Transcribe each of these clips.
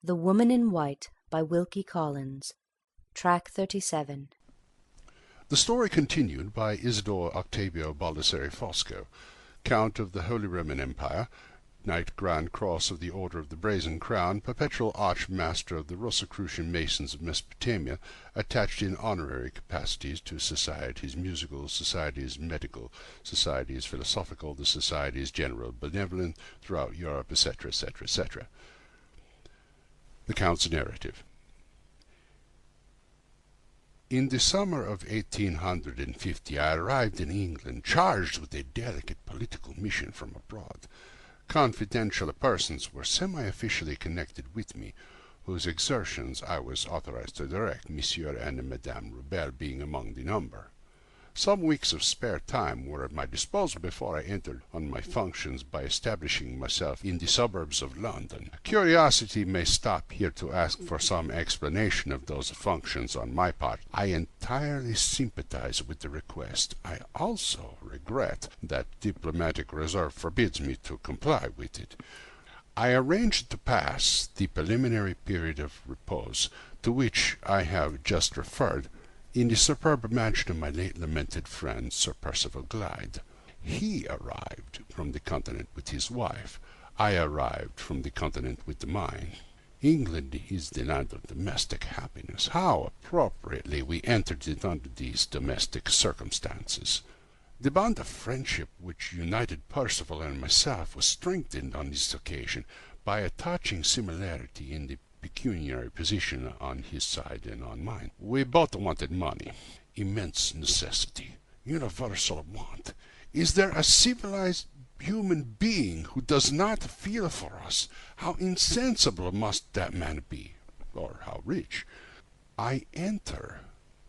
The Woman in White by Wilkie Collins. Track 37. The story continued by Isidore Octavio Baldassare Fosco, Count of the Holy Roman Empire, Knight Grand Cross of the Order of the Brazen Crown, perpetual Archmaster of the Rosicrucian Masons of Mesopotamia, attached in honorary capacities to societies musical, societies medical, societies philosophical, the societies general benevolent throughout Europe, etc., etc., etc. The Count's narrative. In the summer of 1850 I arrived in England, charged with a delicate political mission from abroad. Confidential persons were semi-officially connected with me, whose exertions I was authorized to direct, Monsieur and Madame Rubel being among the number. Some weeks of spare time were at my disposal before I entered on my functions by establishing myself in the suburbs of London. Curiosity may stop here to ask for some explanation of those functions on my part. I entirely sympathize with the request. I also regret that diplomatic reserve forbids me to comply with it. I arranged to pass the preliminary period of repose, to which I have just referred, in the superb mansion of my late lamented friend Sir Percival Glyde. He arrived from the continent with his wife. I arrived from the continent with mine. England is the land of domestic happiness. How appropriately we entered it under these domestic circumstances. The bond of friendship which united Percival and myself was strengthened on this occasion by a touching similarity in the pecuniary position on his side and on mine. We both wanted money. Immense necessity. Universal want. Is there a civilized human being who does not feel for us? How insensible must that man be, or how rich? I enter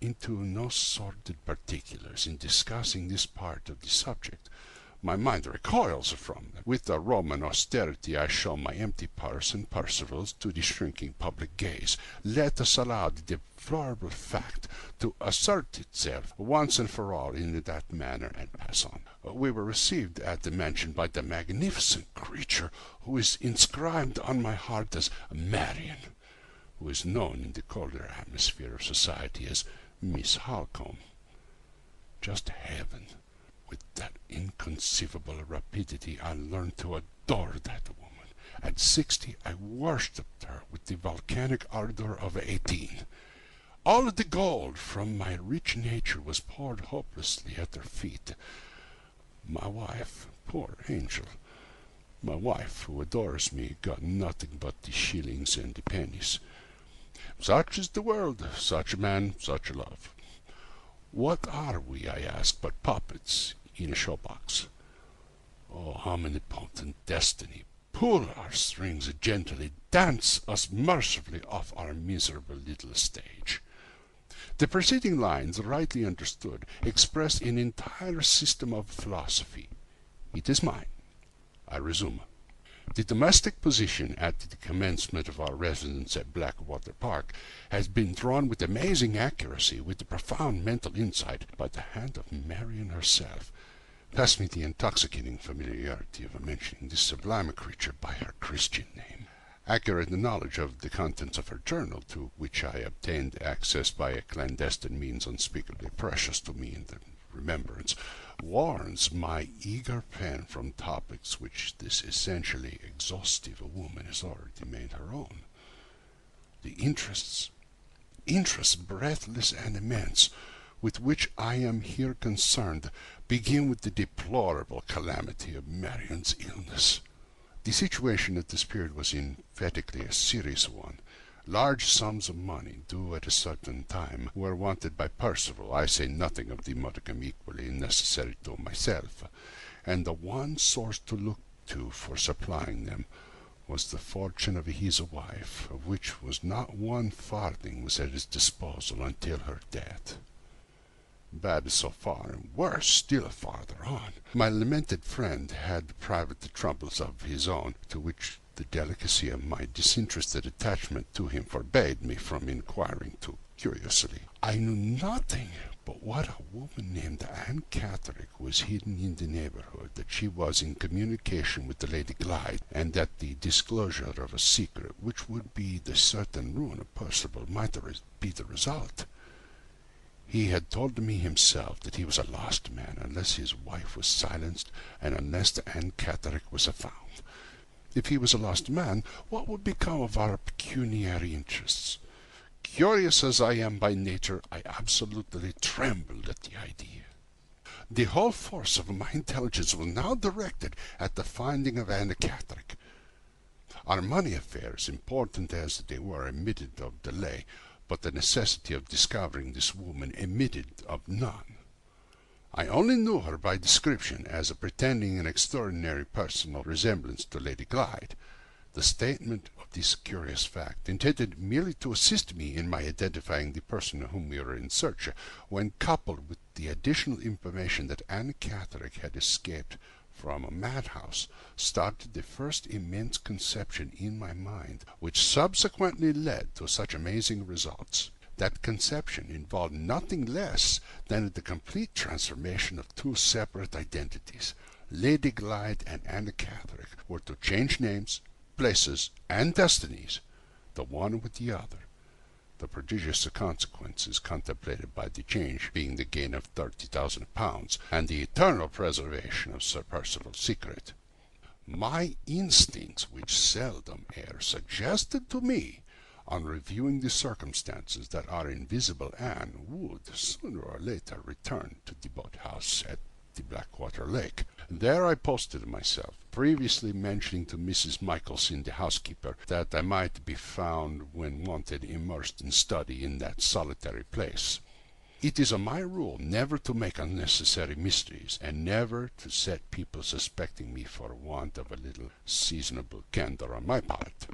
into no sordid particulars in discussing this part of the subject. My mind recoils from them. With a Roman austerity I show my empty purse and Percival's to the shrinking public gaze. Let us allow the deplorable fact to assert itself once and for all in that manner and pass on. We were received at the mansion by the magnificent creature who is inscribed on my heart as Marian, who is known in the colder atmosphere of society as Miss Halcombe. Just heaven! With that inconceivable rapidity I learned to adore that woman. At 60 I worshipped her with the volcanic ardor of 18. All the gold from my rich nature was poured hopelessly at her feet. My wife, poor angel, my wife who adores me, got nothing but the shillings and the pennies. Such is the world, such a man, such a love. What are we, I ask, but puppets in a showbox? Oh, omnipotent destiny, pull our strings gently, dance us mercifully off our miserable little stage. The preceding lines, rightly understood, express an entire system of philosophy. It is mine. I resume. The domestic position at the commencement of our residence at Blackwater Park has been drawn with amazing accuracy, with profound mental insight, by the hand of Marian herself. Pass me the intoxicating familiarity of mentioning this sublime creature by her Christian name. Accurate knowledge of the contents of her journal, to which I obtained access by a clandestine means unspeakably precious to me in the remembrance, warns my eager pen from topics which this essentially exhaustive woman has already made her own. The interests breathless and immense, with which I am here concerned, begin with the deplorable calamity of Marian's illness. The situation at this period was emphatically a serious one. Large sums of money, due at a certain time, were wanted by Percival. I say nothing of the modicum equally necessary to myself, and the one source to look to for supplying them was the fortune of his wife, of which was not one farthing was at his disposal until her death. Bad so far, and worse still farther on. My lamented friend had private troubles of his own, to which the delicacy of my disinterested attachment to him forbade me from inquiring too curiously. I knew nothing But what a woman named Anne Catterick was hidden in the neighborhood, that she was in communication with the Lady Glyde, and that the disclosure of a secret which would be the certain ruin of Percival might be the result. He had told me himself that he was a lost man unless his wife was silenced and unless Anne Catterick was found. If he was a lost man, what would become of our pecuniary interests? Curious as I am by nature, I absolutely trembled at the idea. The whole force of my intelligence was now directed at the finding of Anne Catterick. Our money affairs, important as they were, admitted of delay, but the necessity of discovering this woman admitted of none. I only knew her by description as pretending an extraordinary personal resemblance to Lady Glyde. The statement of this curious fact, intended merely to assist me in my identifying the person of whom we were in search, when coupled with the additional information that Anne Catterick had escaped from a madhouse, started the first immense conception in my mind, which subsequently led to such amazing results. That conception involved nothing less than the complete transformation of two separate identities. Lady Glyde and Anne Catterick were to change names, places, and destinies, the one with the other, the prodigious consequences contemplated by the change being the gain of £30,000 and the eternal preservation of Sir Percival's secret. My instincts, which seldom err, suggested to me, on reviewing the circumstances, that our invisible Anne would, sooner or later, return to the boat-house at the Blackwater Lake. There I posted myself, previously mentioning to Mrs. Michelson, the housekeeper, that I might be found, when wanted, immersed in study in that solitary place. It is my rule never to make unnecessary mysteries, and never to set people suspecting me for want of a little seasonable candor on my part.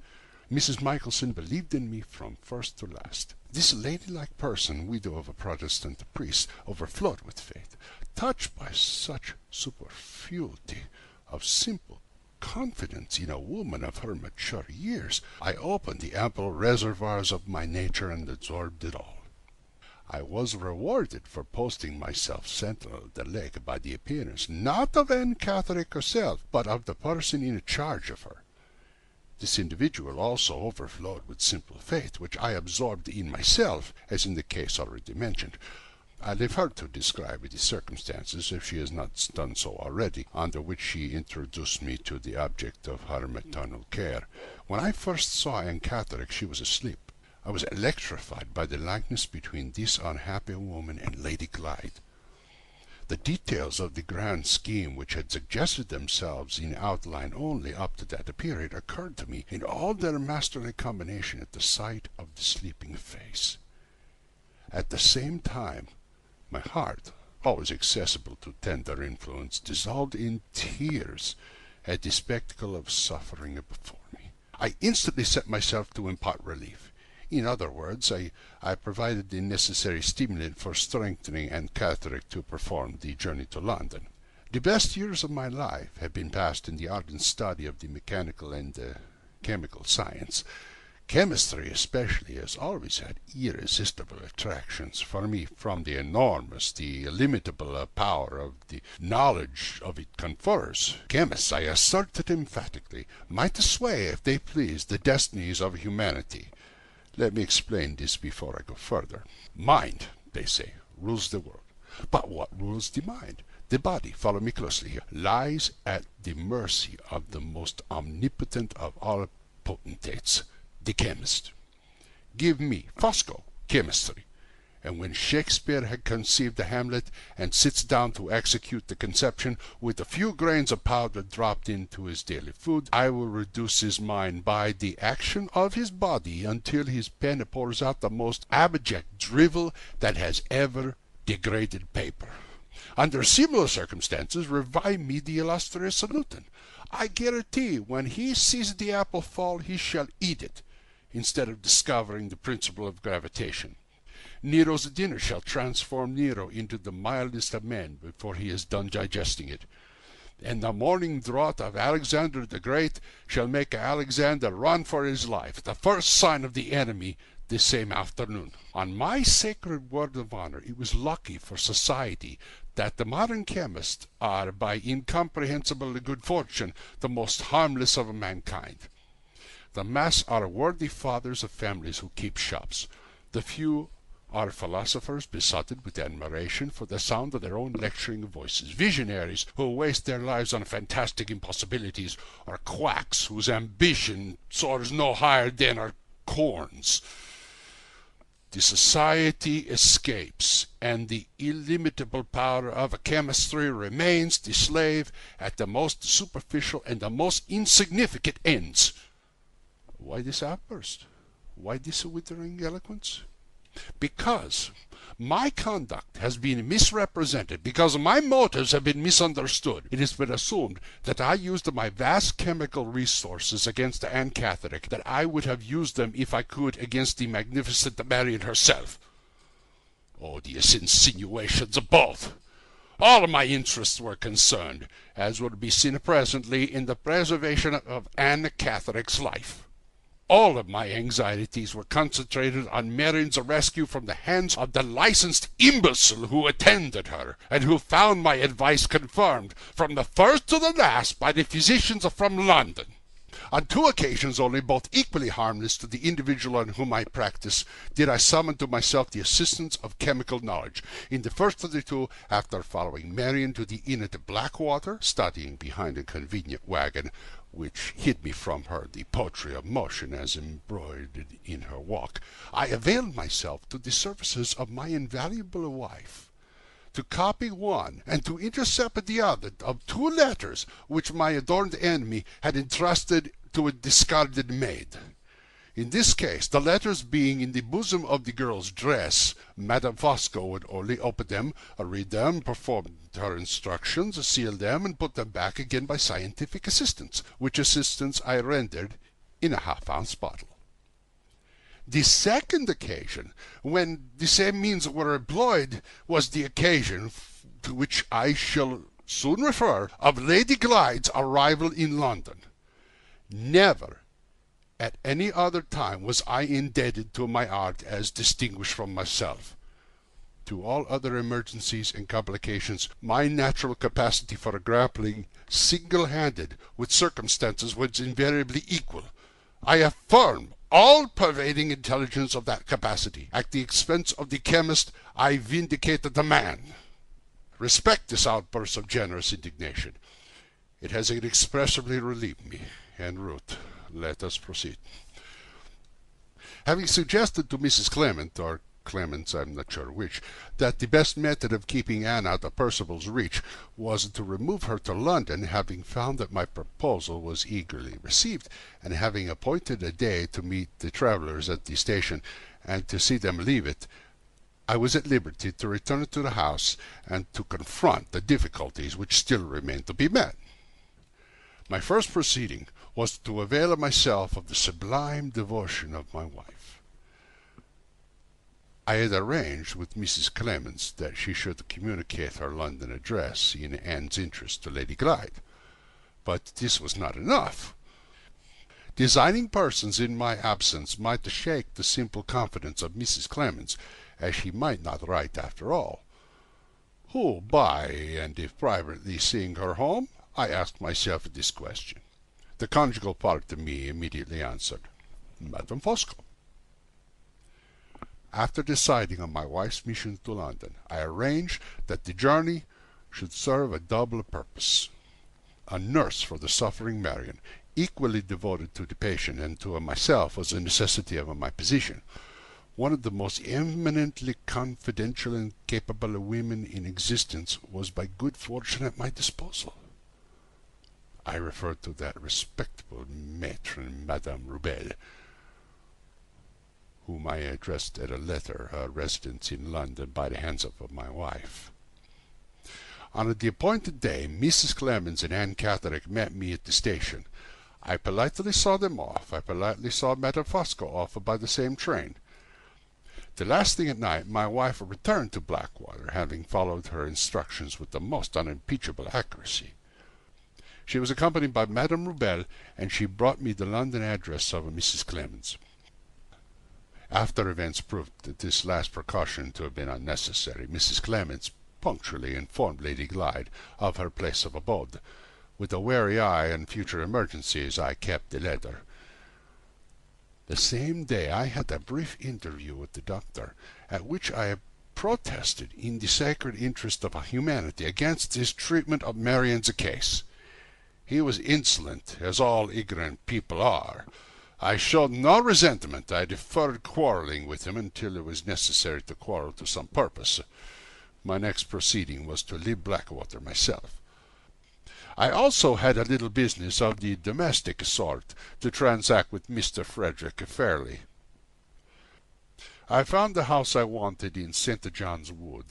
Mrs. Michelson believed in me from first to last. This ladylike person, widow of a Protestant priest, overflowed with faith, touched by such superfluity of simple confidence in a woman of her mature years. I opened the ample reservoirs of my nature and absorbed it all. I was rewarded for posting myself sentinel of the lake by the appearance, not of Anne Catterick herself, but of the person in charge of her. This individual also overflowed with simple faith, which I absorbed in myself, as in the case already mentioned. I leave her to describe the circumstances, if she has not done so already, under which she introduced me to the object of her maternal care. When I first saw Anne Catterick, she was asleep. I was electrified by the likeness between this unhappy woman and Lady Glyde. The details of the grand scheme, which had suggested themselves in outline only up to that period, occurred to me in all their masterly combination at the sight of the sleeping face. At the same time, my heart, always accessible to tender influence, dissolved in tears at the spectacle of suffering before me. I instantly set myself to impart relief. In other words, I provided the necessary stimulant for strengthening Anne Catterick to perform the journey to London. The best years of my life had been passed in the ardent study of the mechanical and chemical science. Chemistry especially has always had irresistible attractions for me from the enormous, the illimitable power of the knowledge of it confers. Chemists, I asserted emphatically, might sway, if they pleased, the destinies of humanity. Let me explain this before I go further. Mind, they say, rules the world. But what rules the mind? The body, follow me closely here, lies at the mercy of the most omnipotent of all potentates, the chemist. Give me, Fosco, chemistry. And when Shakespeare had conceived the Hamlet and sits down to execute the conception, with a few grains of powder dropped into his daily food, I will reduce his mind by the action of his body until his pen pours out the most abject drivel that has ever degraded paper. Under similar circumstances, revive me the illustrious Newton. I guarantee when he sees the apple fall, he shall eat it, instead of discovering the principle of gravitation. Nero's dinner shall transform Nero into the mildest of men before he is done digesting it. And the morning draught of Alexander the Great shall make Alexander run for his life, the first sign of the enemy this same afternoon. On my sacred word of honor, it was lucky for society that the modern chemists are, by incomprehensible good fortune, the most harmless of mankind. The mass are worthy fathers of families who keep shops. The few are philosophers besotted with admiration for the sound of their own lecturing voices, visionaries who waste their lives on fantastic impossibilities, or quacks whose ambition soars no higher than our corns. The society escapes, and the illimitable power of a chemistry remains the slave at the most superficial and the most insignificant ends. Why this outburst? Why this withering eloquence? Because my conduct has been misrepresented, because my motives have been misunderstood. It has been assumed that I used my vast chemical resources against Anne Catherick, that I would have used them if I could against the magnificent Marian herself. Odious insinuations of both! All of my interests were concerned, as will be seen presently, in the preservation of Anne Catherick's life. All of my anxieties were concentrated on Marian's rescue from the hands of the licensed imbecile who attended her, and who found my advice confirmed from the first to the last by the physicians from London. On 2 occasions only, both equally harmless to the individual on whom I practice, did I summon to myself the assistance of chemical knowledge. In the first of the 2, after following Marian to the inn at Blackwater, studying behind a convenient wagon, which hid me from her the poetry of motion as embroidered in her walk, I availed myself to the services of my invaluable wife, to copy one and to intercept the other of 2 letters which my adorned enemy had entrusted to a discarded maid. In this case, the letters being in the bosom of the girl's dress, Madame Fosco would only open them, read them, perform her instructions, seal them, and put them back again by scientific assistance, which assistance I rendered in a half-ounce bottle. The second occasion, when the same means were employed, was the occasion to which I shall soon refer, of Lady Glyde's arrival in London. Never at any other time was I indebted to my art as distinguished from myself. To all other emergencies and complications, my natural capacity for grappling single-handed with circumstances was invariably equal. I affirm all-pervading intelligence of that capacity. At the expense of the chemist, I vindicated the man. Respect this outburst of generous indignation. It has inexpressibly relieved me. En route. Let us proceed. Having suggested to Mrs. Clement, or Clements, I'm not sure which, that the best method of keeping Anne out of Percival's reach was to remove her to London, having found that my proposal was eagerly received, and having appointed a day to meet the travellers at the station and to see them leave it, I was at liberty to return to the house and to confront the difficulties which still remained to be met. My first proceeding was to avail myself of the sublime devotion of my wife. I had arranged with Mrs. Clements that she should communicate her London address in Anne's interest to Lady Glyde. But this was not enough. Designing persons in my absence might shake the simple confidence of Mrs. Clements, as she might not write after all. Who, by and if privately seeing her home? I asked myself this question. The conjugal part of me immediately answered, Madame Fosco. After deciding on my wife's mission to London, I arranged that the journey should serve a double purpose. A nurse for the suffering Marian, equally devoted to the patient and to myself was a necessity of my position. One of the most eminently confidential and capable of women in existence was by good fortune at my disposal. I refer to that respectable matron, Madame Rubel, whom I addressed at a letter, her residence in London, by the hands of my wife. On the appointed day, Mrs. Clements and Anne Catherick met me at the station. I politely saw them off. I politely saw Madame Fosco off by the same train. The last thing at night, my wife returned to Blackwater, having followed her instructions with the most unimpeachable accuracy. She was accompanied by Madame Rubel, and she brought me the London address of Mrs. Clements. After events proved this last precaution to have been unnecessary, Mrs. Clemens punctually informed Lady Glyde of her place of abode. With a wary eye on future emergencies, I kept the letter. The same day I had a brief interview with the doctor, at which I protested in the sacred interest of humanity against his treatment of Marian's case. He was insolent, as all ignorant people are. I showed no resentment. I deferred quarrelling with him until it was necessary to quarrel to some purpose. My next proceeding was to leave Blackwater myself. I also had a little business of the domestic sort to transact with Mr. Frederick Fairley. I found the house I wanted in St. John's Wood.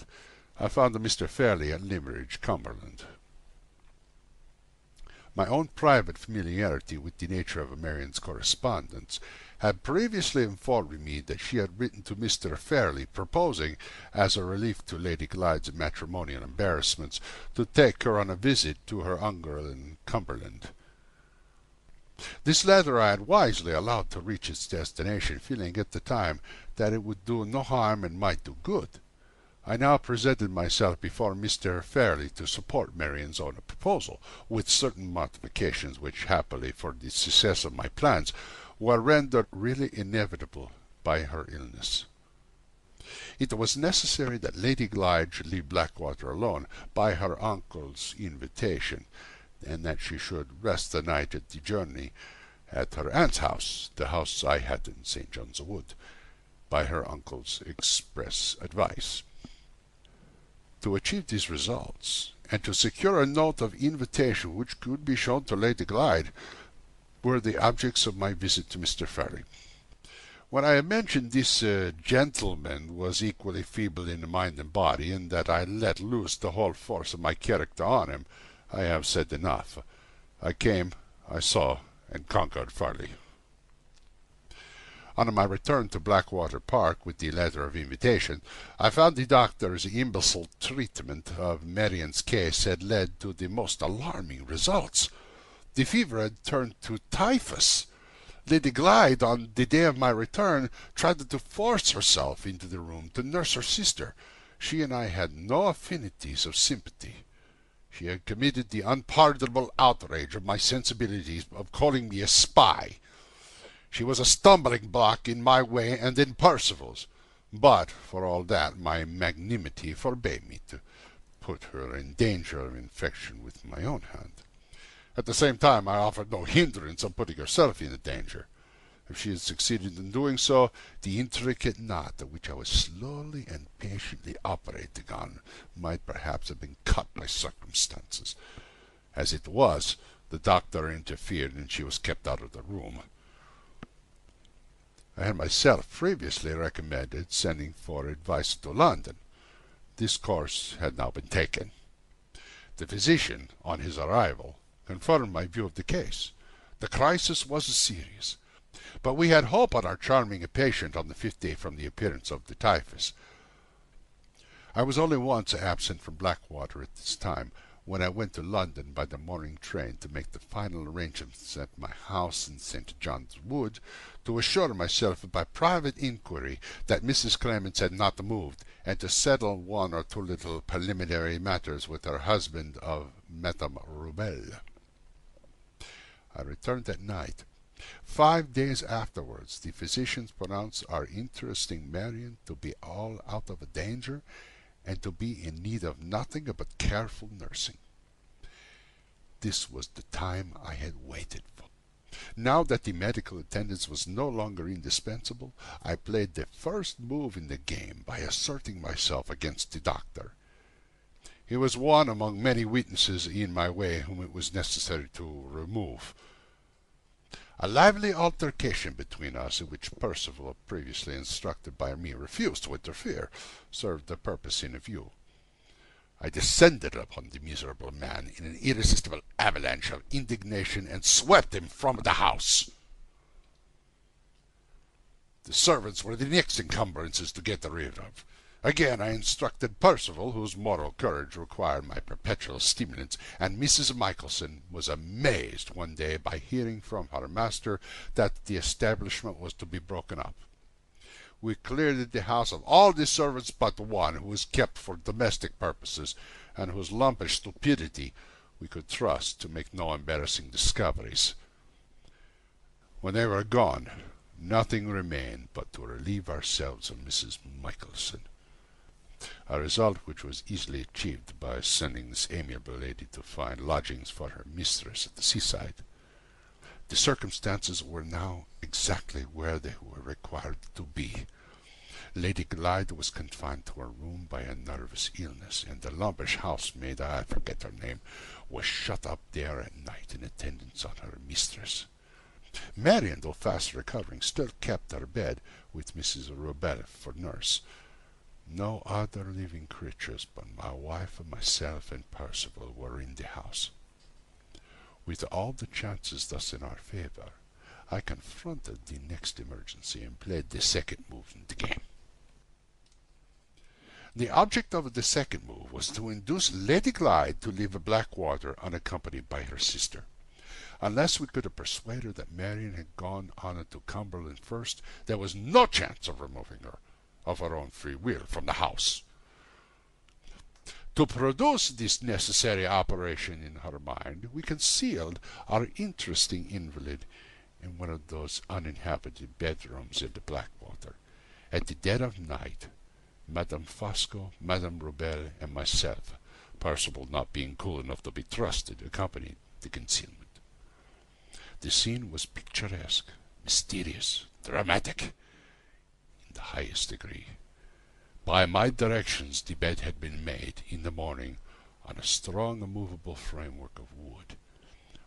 I found Mr. Fairley at Limmeridge, Cumberland. My own private familiarity with the nature of Marian's correspondence had previously informed me that she had written to Mr. Fairley proposing, as a relief to Lady Glyde's matrimonial embarrassments, to take her on a visit to her uncle in Cumberland. This letter I had wisely allowed to reach its destination, feeling at the time that it would do no harm and might do good. I now presented myself before Mr. Fairley to support Marian's own proposal, with certain modifications which, happily for the success of my plans, were rendered really inevitable by her illness. It was necessary that Lady Glyde should leave Blackwater alone, by her uncle's invitation, and that she should rest the night at the journey at her aunt's house, the house I had in St. John's Wood, by her uncle's express advice. To achieve these results, and to secure a note of invitation which could be shown to Lady Glyde, were the objects of my visit to Mr. Fairley. When I had mentioned this gentleman was equally feeble in mind and body, and that I let loose the whole force of my character on him, I have said enough. I came, I saw, and conquered Fairley. On my return to Blackwater Park with the letter of invitation, I found the doctor's imbecile treatment of Marian's case had led to the most alarming results. The fever had turned to typhus. Lady Glyde, on the day of my return, tried to force herself into the room to nurse her sister. She and I had no affinities of sympathy. She had committed the unpardonable outrage of my sensibilities of calling me a spy. She was a stumbling block in my way and in Percival's, but for all that my magnanimity forbade me to put her in danger of infection with my own hand. At the same time I offered no hindrance of putting herself in danger. If she had succeeded in doing so, the intricate knot which I was slowly and patiently operating on might perhaps have been cut by circumstances. As it was, the doctor interfered, and she was kept out of the room. I had myself previously recommended sending for advice to London. This course had now been taken. The physician, on his arrival, confirmed my view of the case. The crisis was serious, but we had hope on our charming patient on the 5th day from the appearance of the typhus. I was only once absent from Blackwater at this time, when I went to London by the morning train to make the final arrangements at my house in St. John's Wood, to assure myself by private inquiry that Mrs. Clemens had not moved, and to settle one or two little preliminary matters with her husband of Madame Rubel. I returned at night. 5 days afterwards, the physicians pronounced our interesting Marian to be all out of danger, and to be in need of nothing but careful nursing. This was the time I had waited for. Now that the medical attendance was no longer indispensable, I played the first move in the game by asserting myself against the doctor. He was one among many witnesses in my way whom it was necessary to remove. A lively altercation between us, in which Percival, previously instructed by me, refused to interfere, served the purpose in view. I descended upon the miserable man in an irresistible avalanche of indignation, and swept him from the house. The servants were the next encumbrances to get rid of. Again I instructed Percival, whose moral courage required my perpetual stimulants, and Mrs. Michelson was amazed one day by hearing from her master that the establishment was to be broken up. We cleared the house of all the servants but one, who was kept for domestic purposes, and whose lumpish stupidity we could trust to make no embarrassing discoveries. When they were gone, nothing remained but to relieve ourselves of Mrs. Michelson, a result which was easily achieved by sending this amiable lady to find lodgings for her mistress at the seaside. The circumstances were now exactly where they were required to be. Lady Glyde was confined to her room by a nervous illness, and the lumpish housemaid, I forget her name, was shut up there at night in attendance on her mistress. Marian, though fast recovering, still kept her bed, with Mrs. Robel for nurse. No other living creatures but my wife and myself and Percival were in the house. With all the chances thus in our favor, I confronted the next emergency and played the second move in the game. The object of the second move was to induce Lady Glyde to leave Blackwater unaccompanied by her sister. Unless we could persuade her that Marian had gone on to Cumberland first, there was no chance of removing her, of her own free will, from the house. To produce this necessary operation in her mind, we concealed our interesting invalid in one of those uninhabited bedrooms at the Blackwater. At the dead of night, Madame Fosco, Madame Robel, and myself, Percival not being cool enough to be trusted, accompanied the concealment. The scene was picturesque, mysterious, dramatic, in the highest degree. By my directions the bed had been made in the morning on a strong immovable framework of wood.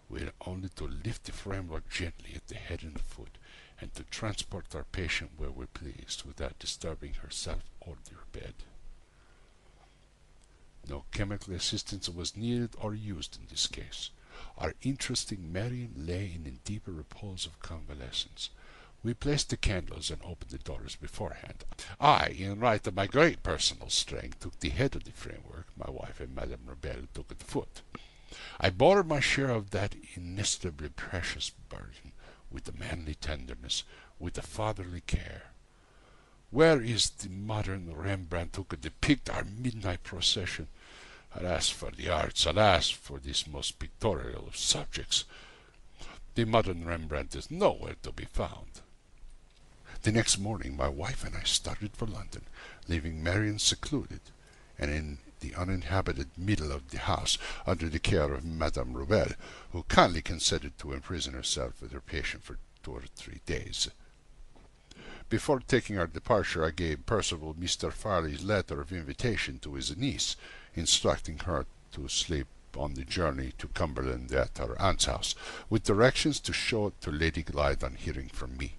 We had only to lift the framework gently at the head and foot, and to transport our patient where we pleased, without disturbing her self-ordered bed. No chemical assistance was needed or used in this case. Our interesting Marian lay in a deeper repose of convalescence. We placed the candles and opened the doors beforehand. I, in right of my great personal strength, took the head of the framework. My wife and Madame Robel took the foot. I bore my share of that inestimably precious burden with a manly tenderness, with a fatherly care. Where is the modern Rembrandt who could depict our midnight procession? Alas for the arts, alas for this most pictorial of subjects! The modern Rembrandt is nowhere to be found. The next morning my wife and I started for London, leaving Marian secluded, and in the uninhabited middle of the house, under the care of Madame Robel, who kindly consented to imprison herself with her patient for 2 or 3 days. Before taking our departure, I gave Percival Mr. Farley's letter of invitation to his niece, instructing her to sleep on the journey to Cumberland at her aunt's house, with directions to show it to Lady Glyde on hearing from me.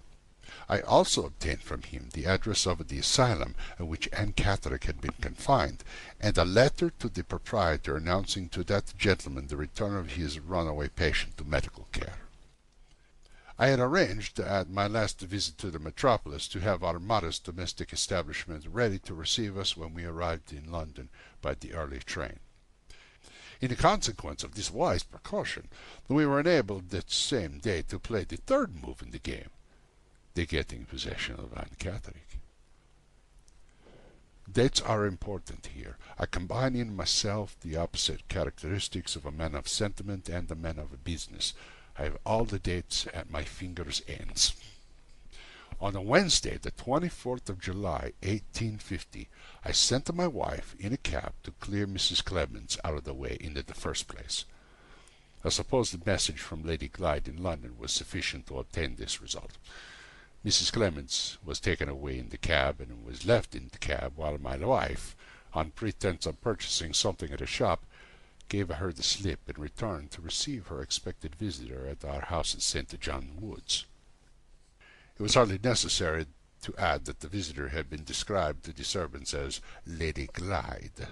I also obtained from him the address of the asylum in which Anne Catterick had been confined, and a letter to the proprietor announcing to that gentleman the return of his runaway patient to medical care. I had arranged, at my last visit to the metropolis, to have our modest domestic establishment ready to receive us when we arrived in London by the early train. In consequence of this wise precaution, we were enabled that same day to play the third move in the game, the getting possession of Anne Catterick. Dates are important here. I combine in myself the opposite characteristics of a man of sentiment and a man of business. I have all the dates at my fingers' ends. On a Wednesday, the 24th of July, 1850, I sent to my wife in a cab to clear Mrs. Clemens out of the way in the first place. I suppose the message from Lady Glyde in London was sufficient to obtain this result. Mrs. Clemens was taken away in the cab, and was left in the cab, while my wife, on pretence of purchasing something at a shop, gave her the slip and returned to receive her expected visitor at our house in St. John Woods. It was hardly necessary to add that the visitor had been described to the servants as Lady Glyde.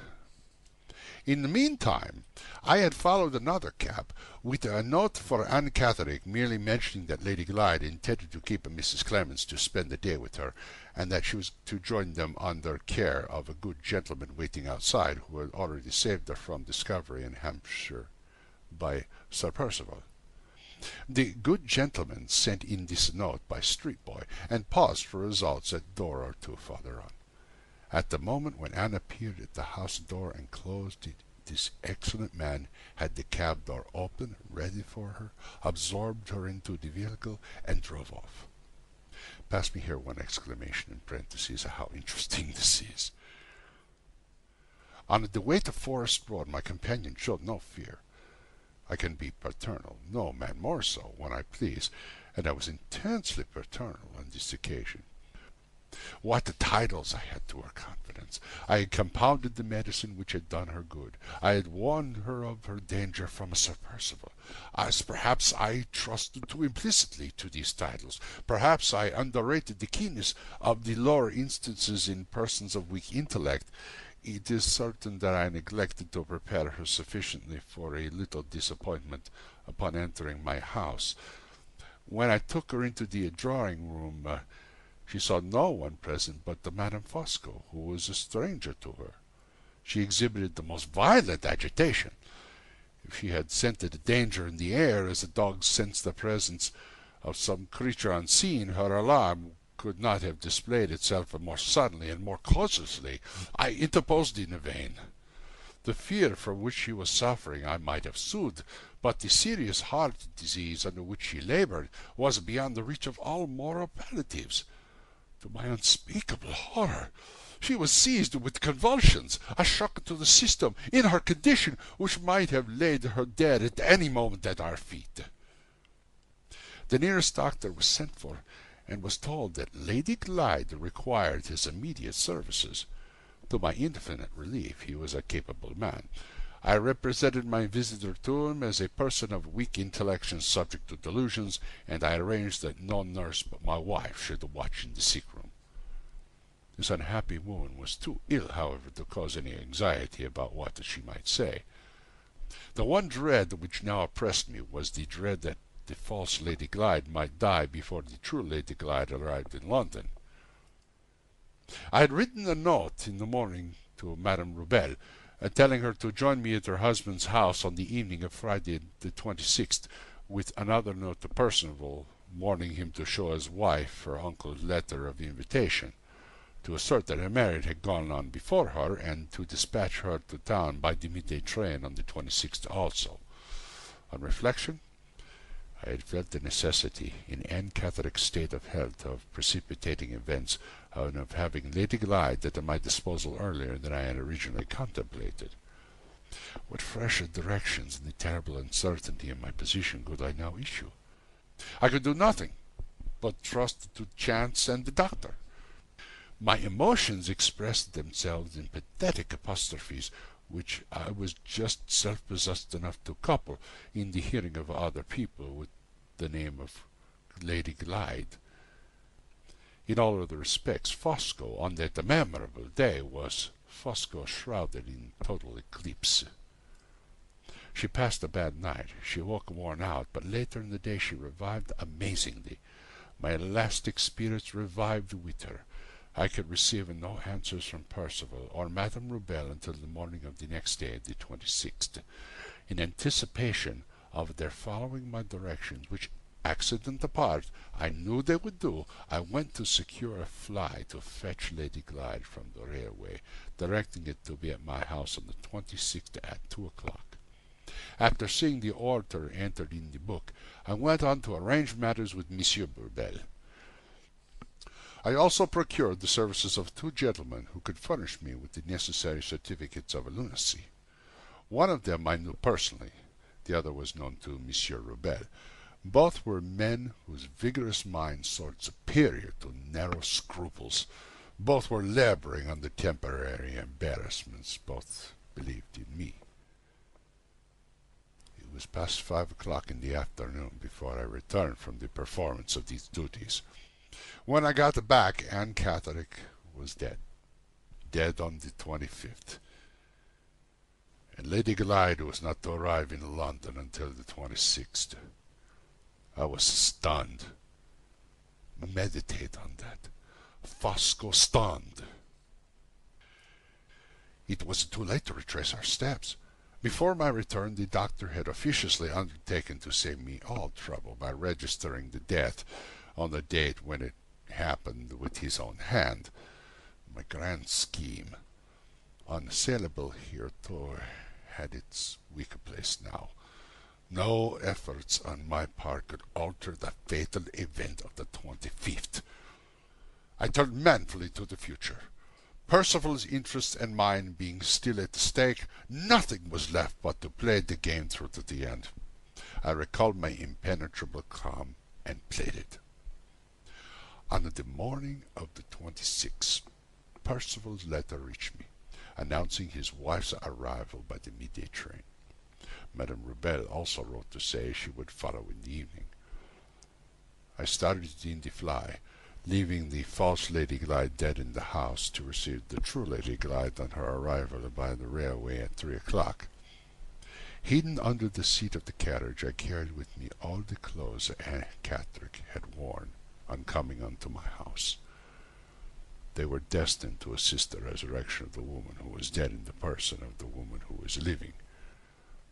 In the meantime, I had followed another cab, with a note for Anne Catterick, merely mentioning that Lady Glyde intended to keep Mrs. Clemens to spend the day with her, and that she was to join them under care of a good gentleman waiting outside, who had already saved her from discovery in Hampshire by Sir Percival. The good gentleman sent in this note by street boy, and paused for results a door or two farther on. At the moment when Anne appeared at the house door and closed it, this excellent man had the cab door open, ready for her, absorbed her into the vehicle, and drove off. Pass me here one exclamation in parentheses, how interesting this is. On the way to Forest Road, my companion showed no fear. I can be paternal, no man more so, when I please, and I was intensely paternal on this occasion. What titles I had to her confidence! I had compounded the medicine which had done her good. I had warned her of her danger from Sir Percival. As perhaps I trusted too implicitly to these titles. Perhaps I underrated the keenness of the lower instances in persons of weak intellect. It is certain that I neglected to prepare her sufficiently for a little disappointment upon entering my house. When I took her into the drawing-room, she saw no one present but the Madame Fosco, who was a stranger to her. She exhibited the most violent agitation. If she had scented danger in the air, as a dog scents the presence of some creature unseen, her alarm could not have displayed itself more suddenly and more causelessly. I interposed in vain. The fear from which she was suffering I might have soothed, but the serious heart disease under which she labored was beyond the reach of all moral palliatives. To my unspeakable horror, she was seized with convulsions, a shock to the system, in her condition, which might have laid her dead at any moment at our feet. The nearest doctor was sent for, and was told that Lady Glyde required his immediate services. To my infinite relief, he was a capable man. I represented my visitor to him as a person of weak intellection subject to delusions, and I arranged that no nurse but my wife should watch in the sick room. This unhappy woman was too ill, however, to cause any anxiety about what she might say. The one dread which now oppressed me was the dread that the false Lady Glyde might die before the true Lady Glyde arrived in London. I had written a note in the morning to Madame Rubel, telling her to join me at her husband's house on the evening of Friday the 26th, with another note to Percival, warning him to show his wife her uncle's letter of invitation, to assert that her marriage had gone on before her, and to dispatch her to town by the midday train on the 26th also. On reflection, I had felt the necessity, in Anne Catherick's state of health, of precipitating events, and of having Lady Glyde at my disposal earlier than I had originally contemplated. What fresher directions in the terrible uncertainty of my position could I now issue? I could do nothing but trust to chance and the doctor. My emotions expressed themselves in pathetic apostrophes, which I was just self-possessed enough to couple, in the hearing of other people, with the name of Lady Glyde. In all other respects, Fosco, on that memorable day, was Fosco shrouded in total eclipse. She passed a bad night. She woke worn out, but later in the day she revived amazingly. My elastic spirits revived with her. I could receive no answers from Percival or Madame Rubel until the morning of the next day, the 26th. In anticipation of their following my directions, which, accident apart, I knew they would do, I went to secure a fly to fetch Lady Glyde from the railway, directing it to be at my house on the 26th at 2 o'clock. After seeing the order entered in the book, I went on to arrange matters with Monsieur Bourbel. I also procured the services of 2 gentlemen who could furnish me with the necessary certificates of lunacy. One of them I knew personally, the other was known to Monsieur Rubel. Both were men whose vigorous minds soared superior to narrow scruples. Both were laboring under temporary embarrassments. Both believed in me. It was past 5 o'clock in the afternoon before I returned from the performance of these duties. When I got back, Anne Catherick was dead. Dead on the 25th. And Lady Glyde was not to arrive in London until the 26th. I was stunned. Meditate on that. Fosco stunned. It was too late to retrace our steps. Before my return, the doctor had officiously undertaken to save me all trouble by registering the death on the date when it happened with his own hand. My grand scheme, unassailable heretofore, had its weaker place now. No efforts on my part could alter the fatal event of the 25th. I turned manfully to the future. Percival's interest and mine being still at stake, nothing was left but to play the game through to the end. I recalled my impenetrable calm and played it. On the morning of the 26th, Percival's letter reached me, announcing his wife's arrival by the midday train. Madame Rebel also wrote to say she would follow in the evening. I started in the fly, leaving the false Lady Glyde dead in the house to receive the true Lady Glyde on her arrival by the railway at 3 o'clock. Hidden under the seat of the carriage, I carried with me all the clothes Anne Catherick had worn on coming unto my house. They were destined to assist the resurrection of the woman who was dead in the person of the woman who was living.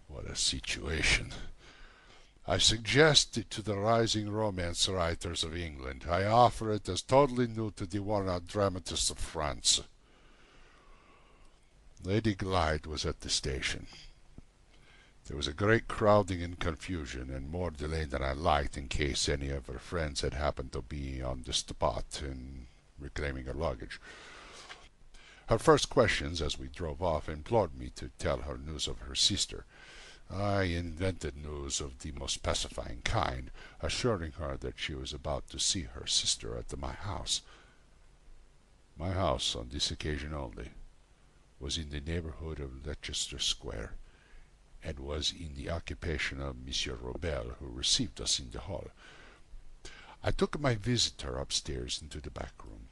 What a situation! I suggest it to the rising romance writers of England. I offer it as totally new to the worn-out dramatists of France. Lady Glyde was at the station. There was a great crowding and confusion, and more delay than I liked in case any of her friends had happened to be on the spot in reclaiming her luggage. Her first questions, as we drove off, implored me to tell her news of her sister. I invented news of the most pacifying kind, assuring her that she was about to see her sister at my house. My house, on this occasion only, was in the neighborhood of Leicester Square, and was in the occupation of Monsieur Robel, who received us in the hall. I took my visitor upstairs into the back room,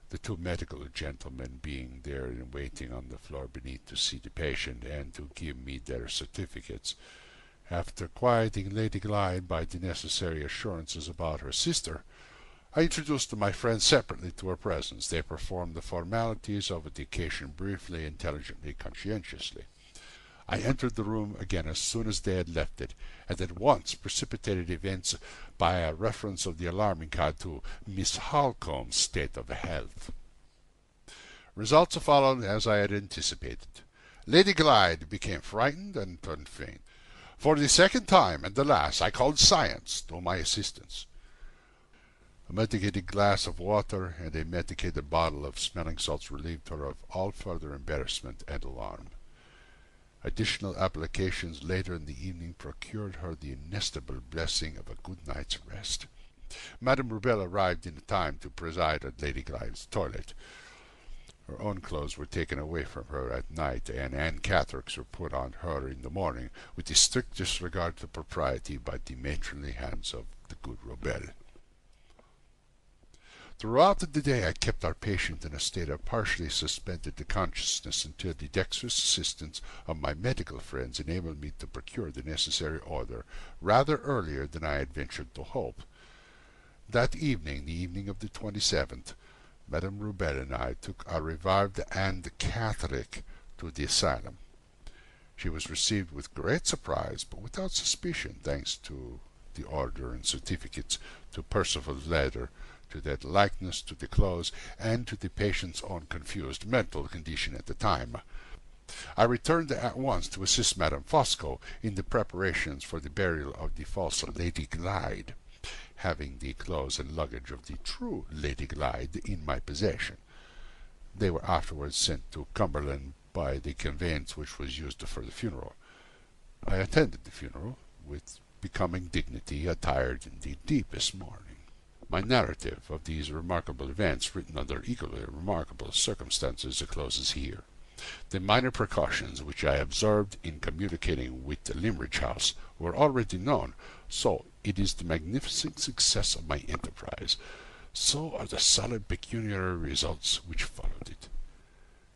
the two medical gentlemen being there in waiting on the floor beneath to see the patient and to give me their certificates. After quieting Lady Glyde by the necessary assurances about her sister, I introduced my friends separately to her presence. They performed the formalities of the occasion briefly, intelligently, conscientiously. I entered the room again as soon as they had left it, and at once precipitated events by a reference of the alarming kind to Miss Holcomb's state of health. Results followed as I had anticipated. Lady Glyde became frightened and turned faint. For the second time and the last, I called science to my assistance. A medicated glass of water and a medicated bottle of smelling salts relieved her of all further embarrassment and alarm. Additional applications later in the evening procured her the inestimable blessing of a good night's rest. Madame Rebel arrived in time to preside at Lady Glyde's toilet. Her own clothes were taken away from her at night, and Anne Catherick's were put on her in the morning, with the strictest regard to propriety by the matronly hands of the good Rebel. Throughout the day I kept our patient in a state of partially suspended consciousness until the dexterous assistance of my medical friends enabled me to procure the necessary order rather earlier than I had ventured to hope. That evening, the evening of the 27th, Madame Rebel and I took our revived Anne Catherick to the asylum. She was received with great surprise, but without suspicion, thanks to the order and certificates, to Percival's letter, to that likeness to the clothes, and to the patient's own confused mental condition at the time. I returned at once to assist Madame Fosco in the preparations for the burial of the false Lady Glyde, having the clothes and luggage of the true Lady Glyde in my possession. They were afterwards sent to Cumberland by the conveyance which was used for the funeral. I attended the funeral with becoming dignity, attired in the deepest mourning. My narrative of these remarkable events, written under equally remarkable circumstances, closes here. The minor precautions which I observed in communicating with the Limerick House were already known, so it is the magnificent success of my enterprise, so are the solid pecuniary results which followed it.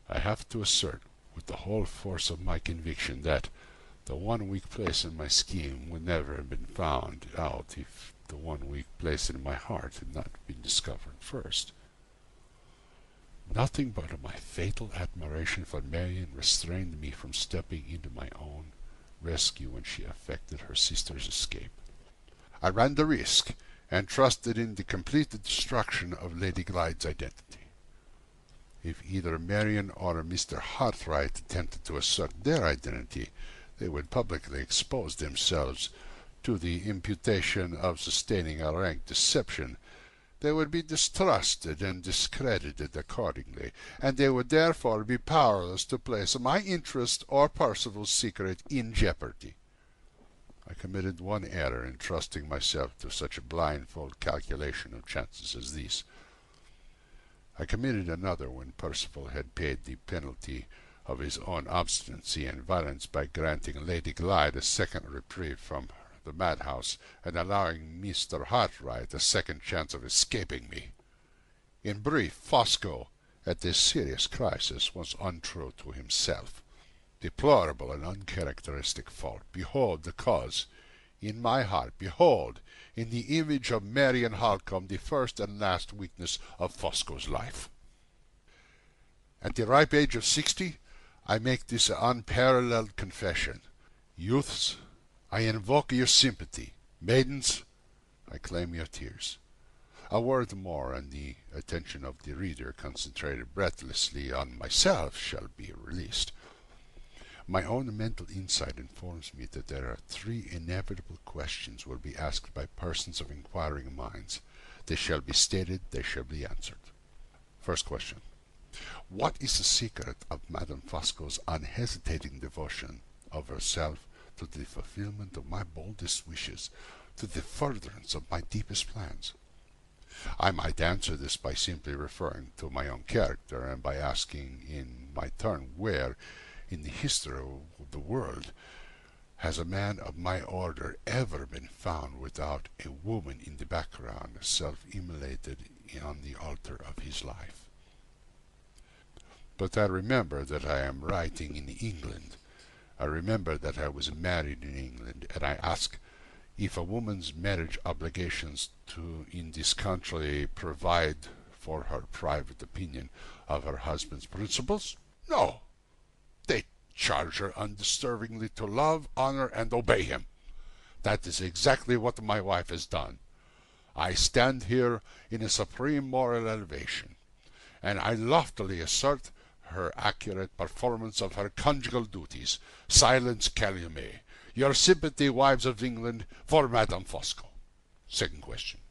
I have to assert with the whole force of my conviction that the one weak place in my scheme would never have been found out if the one weak place in my heart had not been discovered first. Nothing but my fatal admiration for Marian restrained me from stepping into my own rescue when she effected her sister's escape. I ran the risk, and trusted in the complete destruction of Lady Glyde's identity. If either Marian or Mr. Hartright attempted to assert their identity, they would publicly expose themselves to the imputation of sustaining a rank deception. They would be distrusted and discredited accordingly, and they would therefore be powerless to place my interest or Percival's secret in jeopardy. I committed one error in trusting myself to such a blindfold calculation of chances as these. I committed another when Percival had paid the penalty of his own obstinacy and violence by granting Lady Glyde a second reprieve from the madhouse, and allowing Mr. Hartright a second chance of escaping me. In brief, Fosco, at this serious crisis, was untrue to himself. Deplorable and uncharacteristic fault. Behold the cause. In my heart, behold, in the image of Marian Halcombe, the first and last weakness of Fosco's life. At the ripe age of 60, I make this unparalleled confession. Youths, I invoke your sympathy. Maidens, I claim your tears. A word more, and the attention of the reader, concentrated breathlessly on myself, shall be released. My own mental insight informs me that there are 3 inevitable questions will be asked by persons of inquiring minds. They shall be stated, they shall be answered. First question. What is the secret of Madame Fosco's unhesitating devotion of herself to the fulfillment of my boldest wishes, to the furtherance of my deepest plans? I might answer this by simply referring to my own character, and by asking in my turn where, in the history of the world, has a man of my order ever been found without a woman in the background, self-immolated on the altar of his life? But I remember that I am writing in England. I remember that I was married in England, and I ask if a woman's marriage obligations in this country provide for her private opinion of her husband's principles? No. They charge her undisturbingly to love, honor, and obey him. That is exactly what my wife has done. I stand here in a supreme moral elevation, and I loftily assert her accurate performance of her conjugal duties. Silence calumny. Your sympathy, wives of England, for Madame Fosco. Second question.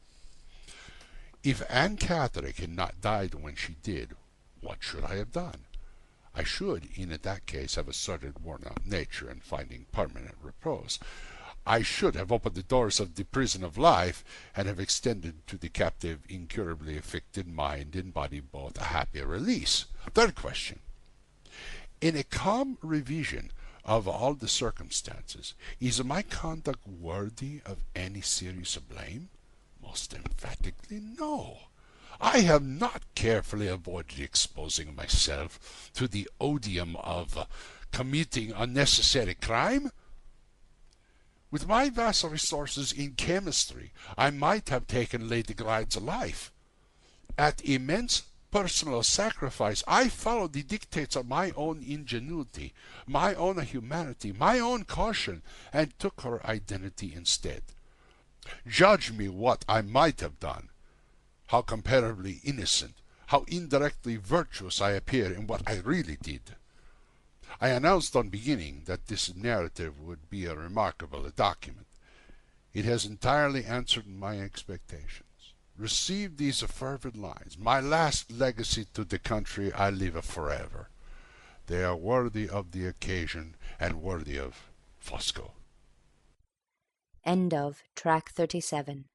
If Anne Catherine had not died when she did, what should I have done? I should, in that case, have asserted worn-out nature and finding permanent repose. I should have opened the doors of the prison of life, and have extended to the captive, incurably afflicted mind and body both a happy release. Third question. In a calm revision of all the circumstances, is my conduct worthy of any serious blame? Most emphatically no. I have not carefully avoided exposing myself to the odium of committing unnecessary crime. With my vast resources in chemistry, I might have taken Lady Glyde's life. At immense personal sacrifice, I followed the dictates of my own ingenuity, my own humanity, my own caution, and took her identity instead. Judge me what I might have done. How comparatively innocent, how indirectly virtuous I appear in what I really did. I announced on beginning that this narrative would be a remarkable document. It has entirely answered my expectations. Receive these fervid lines, my last legacy to the country I live forever. They are worthy of the occasion and worthy of Fosco. End of Track 37.